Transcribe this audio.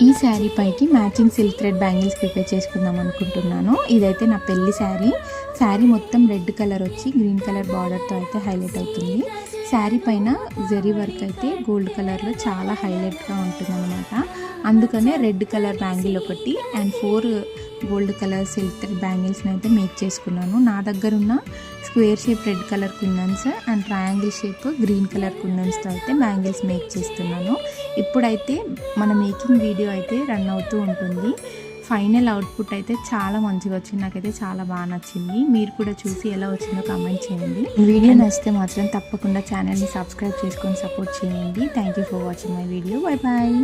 ఈ శారీ పైకి matching silk thread bangles prepare చేసుకుందాం అనుకుంటున్నాను. ఇదైతే నా పెళ్లి శారీ మొత్తం రెడ్ కలర్ వచ్చి గ్రీన్ కలర్ బార్డర్తో అయితే హైలైట్ అవుతుంది. శారీ పైన జరీ వర్క్ అయితే గోల్డ్ కలర్లో చాలా హైలైట్గా ఉంటుందన్నమాట. అందుకనే రెడ్ కలర్ బ్యాంగిల్ ఒకటి and 4 gold colour silk thread బ్యాంగిల్స్ని అయితే మేక్ చేసుకున్నాను. నా దగ్గర ఉన్న square shape red colour kundans and triangle shape green colour కుందన్స్తో అయితే బ్యాంగిల్స్ మేక్ చేస్తున్నాను. ఇప్పుడైతే మన మేకింగ్ వీడియో అయితే రన్ అవుతూ ఉంటుంది. ఫైనల్ అవుట్పుట్ అయితే చాలా మంచిగా వచ్చింది. నాకైతే చాలా బాగా నచ్చింది. మీరు కూడా చూసి ఎలా వచ్చిందో కామెంట్ చేయండి. వీడియో నచ్చితే మాత్రం తప్పకుండా ఛానల్ని సబ్స్క్రైబ్ చేసుకొని సపోర్ట్ చేయండి. Thank you for watching my video. Bye bye.